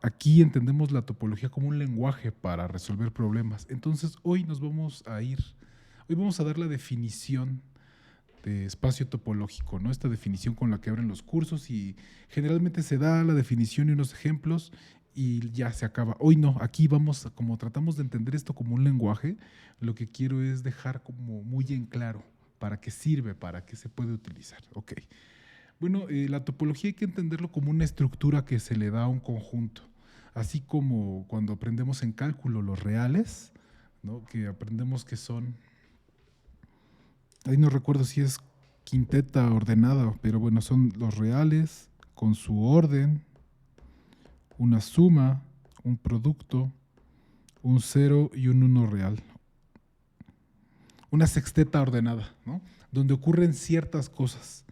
aquí entendemos la topología como un lenguaje para resolver problemas. Entonces, hoy vamos a dar la definición de espacio topológico, ¿no? Esta definición con la que abren los cursos y generalmente se da la definición y unos ejemplos y ya se acaba. Hoy no, aquí como tratamos de entender esto como un lenguaje, lo que quiero es dejar como muy en claro para qué sirve, para qué se puede utilizar. Ok. Bueno, la topología hay que entenderlo como una estructura que se le da a un conjunto, así como cuando aprendemos en cálculo los reales, ¿no? Que aprendemos que son, ahí no recuerdo si es quinteta ordenada, pero bueno, son los reales con su orden, una suma, un producto, un cero y un uno real. Una sexteta ordenada, ¿no? Donde ocurren ciertas cosas.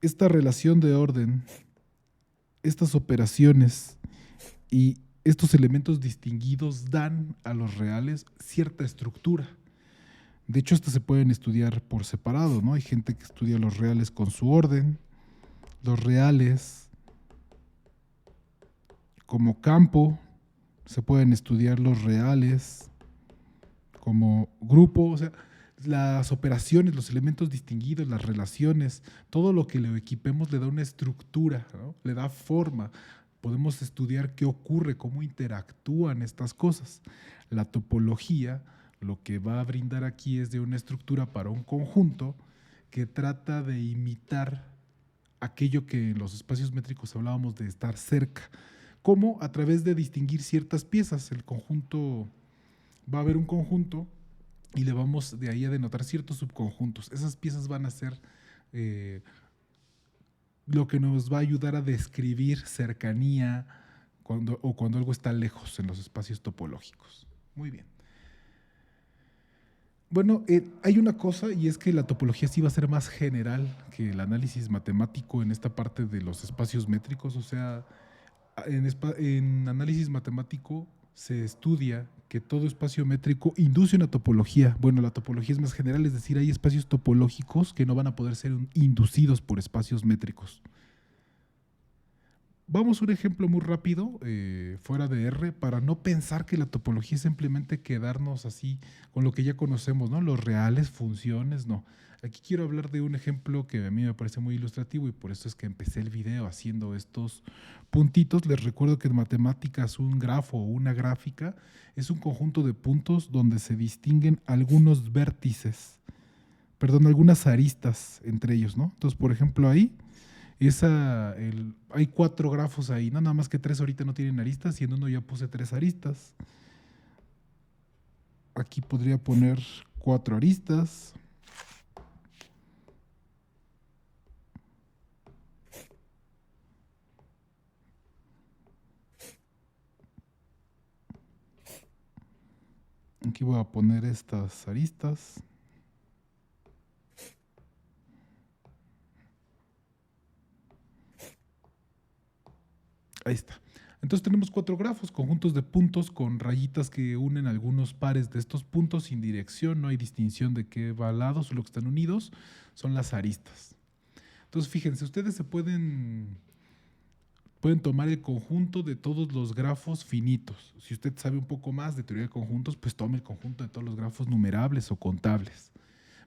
Esta relación de orden, estas operaciones y estos elementos distinguidos dan a los reales cierta estructura. De hecho, estas se pueden estudiar por separado, ¿no? Hay gente que estudia los reales con su orden, los reales como campo, se pueden estudiar los reales como grupo, o sea, las operaciones, los elementos distinguidos, las relaciones, todo lo que le equipemos le da una estructura, ¿no? Le da forma. Podemos estudiar qué ocurre, cómo interactúan estas cosas. La topología lo que va a brindar aquí es de una estructura para un conjunto que trata de imitar aquello que en los espacios métricos hablábamos de estar cerca. ¿Cómo? A través de distinguir ciertas piezas. El conjunto, va a haber un conjunto y le vamos de ahí a denotar ciertos subconjuntos. Esas piezas van a ser lo que nos va a ayudar a describir cercanía cuando algo está lejos en los espacios topológicos. Muy bien. Bueno, hay una cosa y es que la topología sí va a ser más general que el análisis matemático en esta parte de los espacios métricos. O sea, en análisis matemático se estudia que todo espacio métrico induce una topología. Bueno, la topología es más general, es decir, hay espacios topológicos que no van a poder ser inducidos por espacios métricos. Vamos a un ejemplo muy rápido, fuera de R, para no pensar que la topología es simplemente quedarnos así con lo que ya conocemos, ¿no? Los reales, funciones, no. Aquí quiero hablar de un ejemplo que a mí me parece muy ilustrativo y por eso es que empecé el video haciendo estos puntitos. Les recuerdo que en matemáticas un grafo o una gráfica es un conjunto de puntos donde se distinguen algunos vértices, perdón, algunas aristas entre ellos, ¿no? Entonces, por ejemplo, ahí hay 4 grafos ahí, ¿no? Nada más que 3 ahorita no tienen aristas y en uno ya puse 3 aristas. Aquí podría poner 4 aristas. Aquí voy a poner estas aristas. Ahí está. Entonces tenemos 4 grafos, conjuntos de puntos con rayitas que unen algunos pares de estos puntos sin dirección, no hay distinción de qué va al lado, solo que están unidos, son las aristas. Entonces fíjense, ustedes pueden tomar el conjunto de todos los grafos finitos. Si usted sabe un poco más de teoría de conjuntos, pues tome el conjunto de todos los grafos numerables o contables.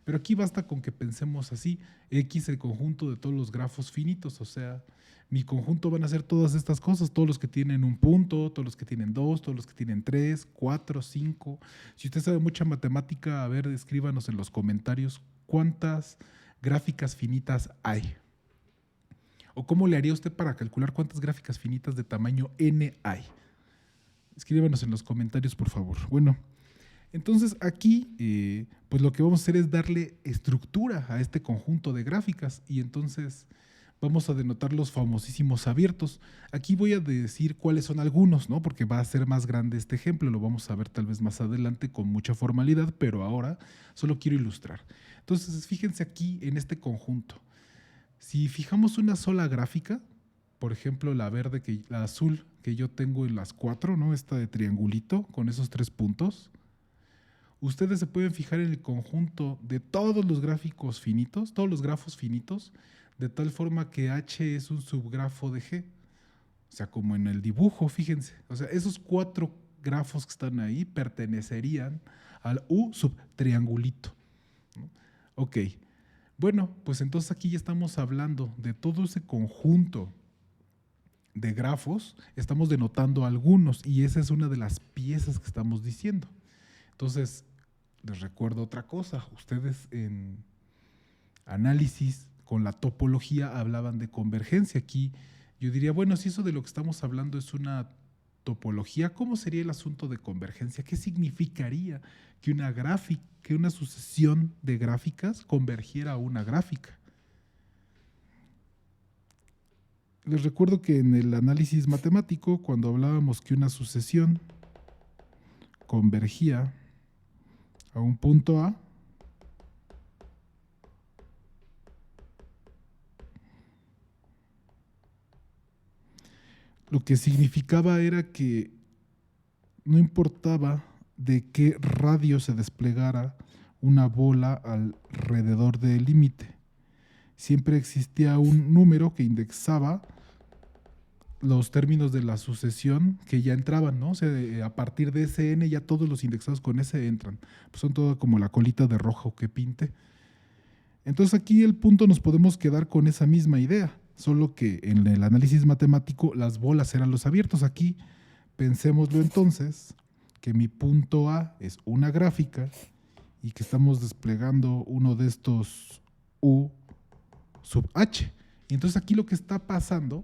Pero aquí basta con que pensemos así, X el conjunto de todos los grafos finitos, o sea, mi conjunto van a ser todas estas cosas, todos los que tienen un punto, todos los que tienen 2, todos los que tienen 3, 4, 5. Si usted sabe mucha matemática, a ver, escríbanos en los comentarios cuántas gráficas finitas hay. ¿O cómo le haría usted para calcular cuántas gráficas finitas de tamaño n hay? Escríbanos en los comentarios, por favor. Bueno, entonces aquí, pues lo que vamos a hacer es darle estructura a este conjunto de gráficas y entonces vamos a denotar los famosísimos abiertos. Aquí voy a decir cuáles son algunos, ¿no? Porque va a ser más grande este ejemplo, lo vamos a ver tal vez más adelante con mucha formalidad, pero ahora solo quiero ilustrar. Entonces, fíjense aquí en este conjunto. Si fijamos una sola gráfica, por ejemplo, la azul que yo tengo en las 4, ¿no? Esta de triangulito con esos 3 puntos. Ustedes se pueden fijar en el conjunto de todos los gráficos finitos, todos los grafos finitos, de tal forma que H es un subgrafo de G. O sea, como en el dibujo, fíjense. O sea, esos 4 grafos que están ahí pertenecerían al U subtriangulito, ¿no? Ok. Bueno, pues entonces aquí ya estamos hablando de todo ese conjunto de grafos, estamos denotando algunos y esa es una de las piezas que estamos diciendo. Entonces, les recuerdo otra cosa. Ustedes en análisis con la topología hablaban de convergencia. Aquí yo diría, bueno, si eso de lo que estamos hablando es una topología, ¿cómo sería el asunto de convergencia? ¿Qué significaría que una gráfica, que una sucesión de gráficas convergiera a una gráfica? Les recuerdo que en el análisis matemático, cuando hablábamos que una sucesión convergía a un punto A, lo que significaba era que no importaba de qué radio se desplegara una bola alrededor del límite. Siempre existía un número que indexaba los términos de la sucesión que ya entraban, ¿no? O sea, a partir de ese n ya todos los indexados con ese entran. Pues son todo como la colita de rojo que pinte. Entonces aquí el punto nos podemos quedar con esa misma idea, solo que en el análisis matemático las bolas eran los abiertos. Aquí pensémoslo entonces, que mi punto A es una gráfica y que estamos desplegando uno de estos U sub H. Y entonces aquí lo que está pasando,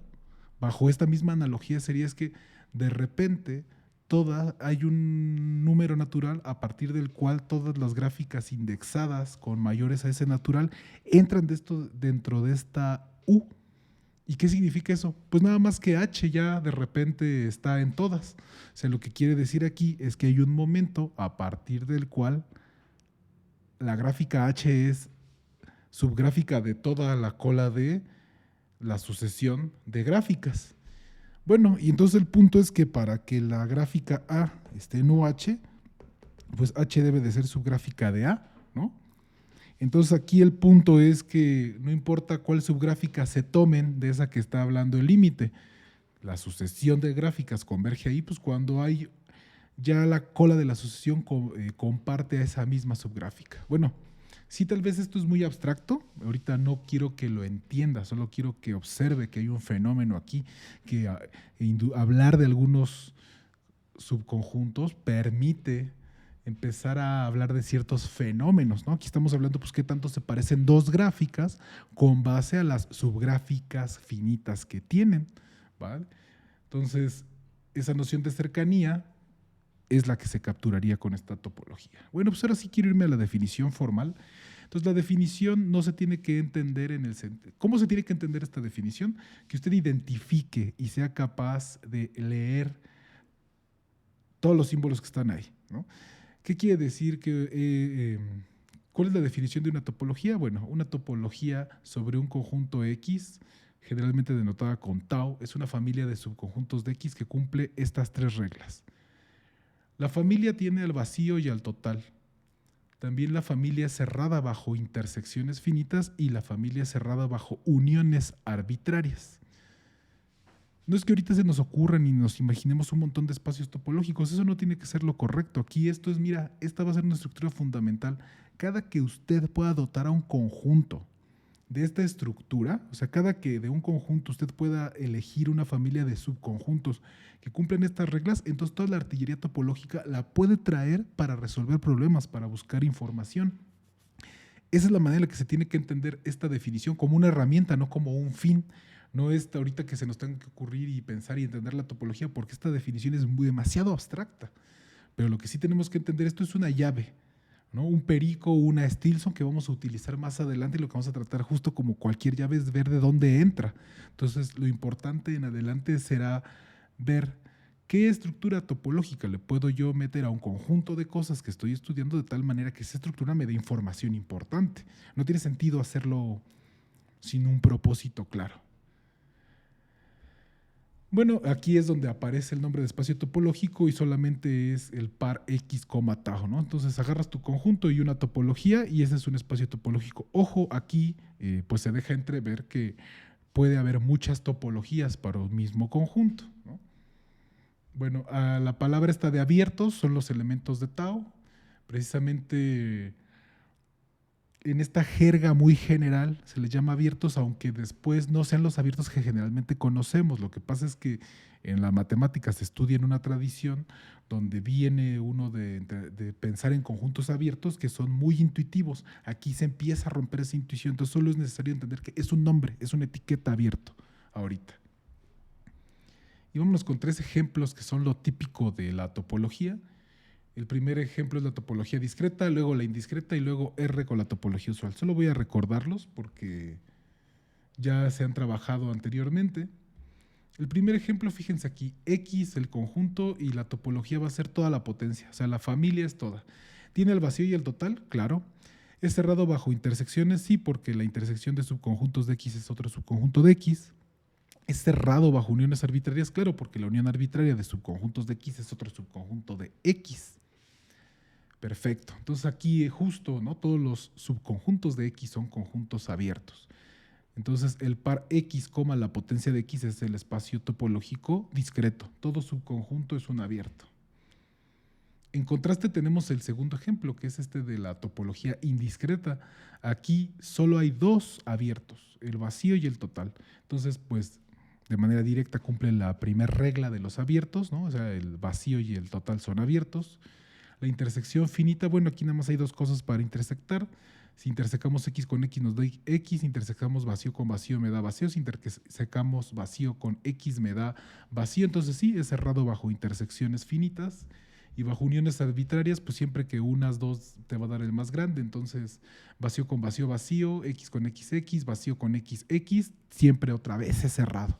bajo esta misma analogía, sería es que de repente hay un número natural a partir del cual todas las gráficas indexadas con mayores a ese natural entran dentro de esta U. ¿Y qué significa eso? Pues nada más que H ya de repente está en todas. O sea, lo que quiere decir aquí es que hay un momento a partir del cual la gráfica H es subgráfica de toda la cola de la sucesión de gráficas. Bueno, y entonces el punto es que para que la gráfica A esté en UH, pues H debe de ser subgráfica de A, ¿no? Entonces aquí el punto es que no importa cuál subgráfica se tomen de esa que está hablando el límite, la sucesión de gráficas converge ahí, pues cuando hay ya la cola de la sucesión comparte a esa misma subgráfica. Bueno, sí, tal vez esto es muy abstracto, ahorita no quiero que lo entienda, solo quiero que observe que hay un fenómeno aquí, que hablar de algunos subconjuntos permite empezar a hablar de ciertos fenómenos, ¿no? Aquí estamos hablando, pues, qué tanto se parecen dos gráficas con base a las subgráficas finitas que tienen, ¿vale? Entonces, esa noción de cercanía es la que se capturaría con esta topología. Bueno, pues ahora sí quiero irme a la definición formal. Entonces, la definición no se tiene que entender en el sentido. ¿Cómo se tiene que entender esta definición? Que usted identifique y sea capaz de leer todos los símbolos que están ahí, ¿no? ¿Qué quiere decir? ¿Cuál es la definición de una topología? Bueno, una topología sobre un conjunto X, generalmente denotada con tau, es una familia de subconjuntos de X que cumple estas 3 reglas. La familia tiene al vacío y al total. También la familia es cerrada bajo intersecciones finitas y la familia es cerrada bajo uniones arbitrarias. No es que ahorita se nos ocurran y nos imaginemos un montón de espacios topológicos, eso no tiene que ser lo correcto. Aquí esto es, mira, esta va a ser una estructura fundamental. Cada que usted pueda dotar a un conjunto de esta estructura, o sea, cada que de un conjunto usted pueda elegir una familia de subconjuntos que cumplen estas reglas, entonces toda la artillería topológica la puede traer para resolver problemas, para buscar información. Esa es la manera en la que se tiene que entender esta definición, como una herramienta, no como un fin. No es ahorita que se nos tenga que ocurrir y pensar y entender la topología, porque esta definición es demasiado abstracta. Pero lo que sí tenemos que entender, esto es una llave, ¿no? Un perico o una Stilson que vamos a utilizar más adelante y lo que vamos a tratar justo como cualquier llave es ver de dónde entra. Entonces, lo importante en adelante será ver qué estructura topológica le puedo yo meter a un conjunto de cosas que estoy estudiando de tal manera que esa estructura me dé información importante. No tiene sentido hacerlo sin un propósito claro. Bueno, aquí es donde aparece el nombre de espacio topológico y solamente es el par X, tau, ¿no? Entonces agarras tu conjunto y una topología y ese es un espacio topológico. Ojo, aquí pues se deja entrever que puede haber muchas topologías para un mismo conjunto, ¿no? Bueno, la palabra esta de abiertos son los elementos de Tao. Precisamente en esta jerga muy general se les llama abiertos, aunque después no sean los abiertos que generalmente conocemos. Lo que pasa es que en la matemática se estudia en una tradición donde viene uno de pensar en conjuntos abiertos que son muy intuitivos. Aquí se empieza a romper esa intuición, entonces solo es necesario entender que es un nombre, es una etiqueta abierto ahorita. Y vámonos con 3 ejemplos que son lo típico de la topología. El primer ejemplo es la topología discreta, luego la indiscreta y luego R con la topología usual. Solo voy a recordarlos porque ya se han trabajado anteriormente. El primer ejemplo, fíjense aquí, X, el conjunto, y la topología va a ser toda la potencia, o sea, la familia es toda. ¿Tiene el vacío y el total? Claro. ¿Es cerrado bajo intersecciones? Sí, porque la intersección de subconjuntos de X es otro subconjunto de X. ¿Es cerrado bajo uniones arbitrarias? Claro, porque la unión arbitraria de subconjuntos de X es otro subconjunto de X. Perfecto. Entonces aquí justo, ¿no? Todos los subconjuntos de X son conjuntos abiertos. Entonces el par X, la potencia de X es el espacio topológico discreto. Todo subconjunto es un abierto. En contraste tenemos el segundo ejemplo, que es este de la topología indiscreta. Aquí solo hay 2 abiertos, el vacío y el total. Entonces, pues, de manera directa cumple la primera regla de los abiertos, ¿no? O sea, el vacío y el total son abiertos. La intersección finita, bueno, aquí nada más hay 2 cosas para intersectar. Si intersecamos X con X nos da X, intersecamos vacío con vacío me da vacío, si intersecamos vacío con X me da vacío, entonces sí, es cerrado bajo intersecciones finitas. Y bajo uniones arbitrarias, pues siempre que unas 2 te va a dar el más grande, entonces vacío con vacío, vacío, X con XX, vacío con XX, siempre otra vez es cerrado,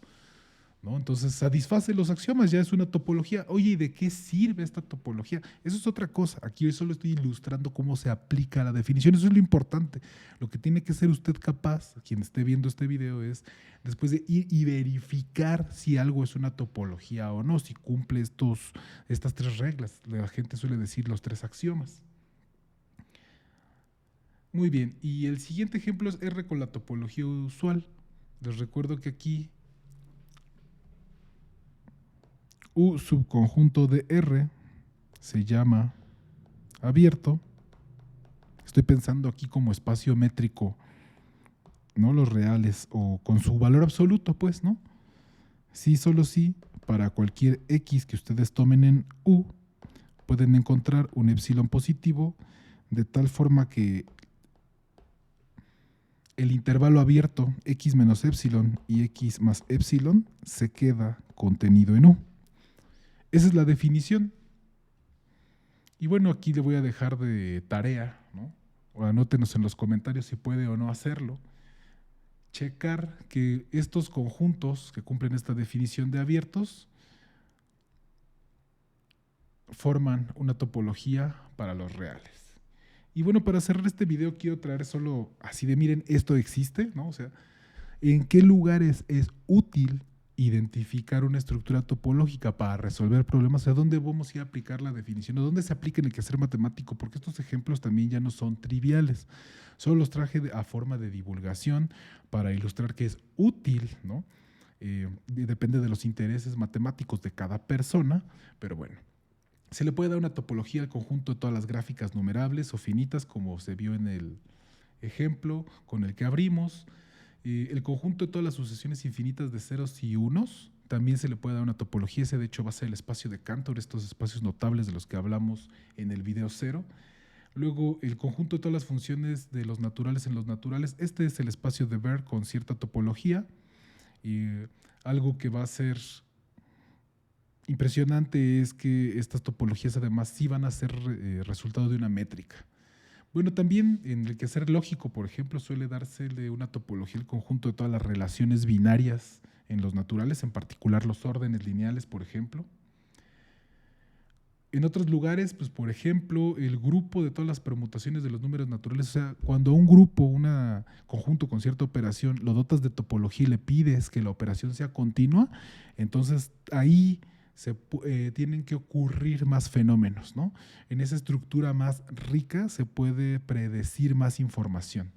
¿no? Entonces satisface los axiomas, ya es una topología. Oye, ¿y de qué sirve esta topología? Eso es otra cosa. Aquí yo solo estoy ilustrando cómo se aplica la definición. Eso es lo importante. Lo que tiene que ser usted capaz, quien esté viendo este video, es después de ir y verificar si algo es una topología o no, si cumple estas 3 reglas. La gente suele decir los 3 axiomas. Muy bien, y el siguiente ejemplo es R con la topología usual. Les recuerdo que aquí U subconjunto de R se llama abierto. Estoy pensando aquí como espacio métrico, no los reales, o con su valor absoluto, pues, ¿no? Sí, solo sí, para cualquier X que ustedes tomen en U, pueden encontrar un epsilon positivo, de tal forma que el intervalo abierto X menos epsilon y X más epsilon se queda contenido en U. Esa es la definición. Y bueno, aquí le voy a dejar de tarea, ¿no? O anótenos en los comentarios si puede o no hacerlo. Checar que estos conjuntos que cumplen esta definición de abiertos forman una topología para los reales. Y bueno, para cerrar este video quiero traer solo así de miren, esto existe, ¿no? O sea, ¿en qué lugares es útil identificar una estructura topológica para resolver problemas? ¿A dónde vamos a ir a aplicar la definición? ¿A dónde se aplica en el quehacer matemático? Porque estos ejemplos también ya no son triviales. Solo los traje a forma de divulgación para ilustrar que es útil, ¿no? Depende de los intereses matemáticos de cada persona, pero bueno. Se le puede dar una topología al conjunto de todas las gráficas numerables o finitas, como se vio en el ejemplo con el que abrimos. El conjunto de todas las sucesiones infinitas de ceros y unos, también se le puede dar una topología. Ese de hecho va a ser el espacio de Cantor, estos espacios notables de los que hablamos en el video 0. Luego el conjunto de todas las funciones de los naturales en los naturales, este es el espacio de Baire con cierta topología. Algo que va a ser impresionante es que estas topologías además sí van a ser resultado de una métrica. Bueno, también en el quehacer lógico, por ejemplo, suele dársele una topología al conjunto de todas las relaciones binarias en los naturales, en particular los órdenes lineales, por ejemplo. En otros lugares, pues por ejemplo, el grupo de todas las permutaciones de los números naturales, o sea, cuando un grupo, un conjunto con cierta operación, lo dotas de topología y le pides que la operación sea continua, entonces ahí tienen que ocurrir más fenómenos, ¿no? En esa estructura más rica se puede predecir más información.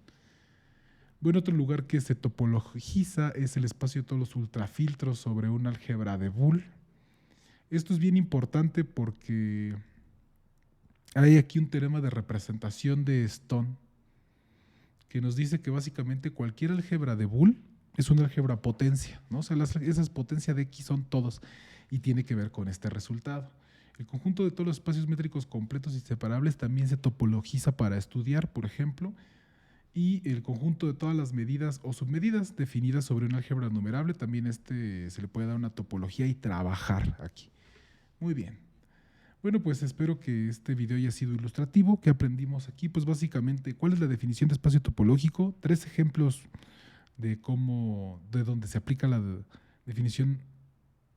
Bueno, otro lugar que se topologiza es el espacio de todos los ultrafiltros sobre un álgebra de Boole. Esto es bien importante porque hay aquí un teorema de representación de Stone que nos dice que básicamente cualquier álgebra de Boole es una álgebra potencia, ¿no? O sea, esas potencias de X son todos y tiene que ver con este resultado. El conjunto de todos los espacios métricos completos y separables también se topologiza para estudiar, por ejemplo, y el conjunto de todas las medidas o submedidas definidas sobre un álgebra numerable, también se le puede dar una topología y trabajar aquí. Muy bien. Bueno, pues espero que este video haya sido ilustrativo. ¿Qué aprendimos aquí? Pues básicamente, ¿cuál es la definición de espacio topológico? 3 ejemplos de dónde se aplica la definición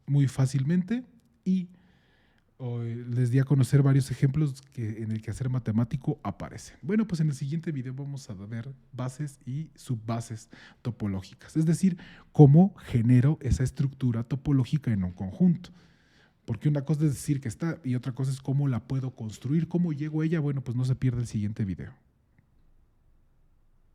muy fácilmente y les di a conocer varios ejemplos que en el quehacer matemático aparecen. Bueno, pues en el siguiente video vamos a ver bases y subbases topológicas, es decir, cómo genero esa estructura topológica en un conjunto. Porque una cosa es decir que está y otra cosa es cómo la puedo construir, cómo llego a ella. Bueno, pues no se pierda el siguiente video.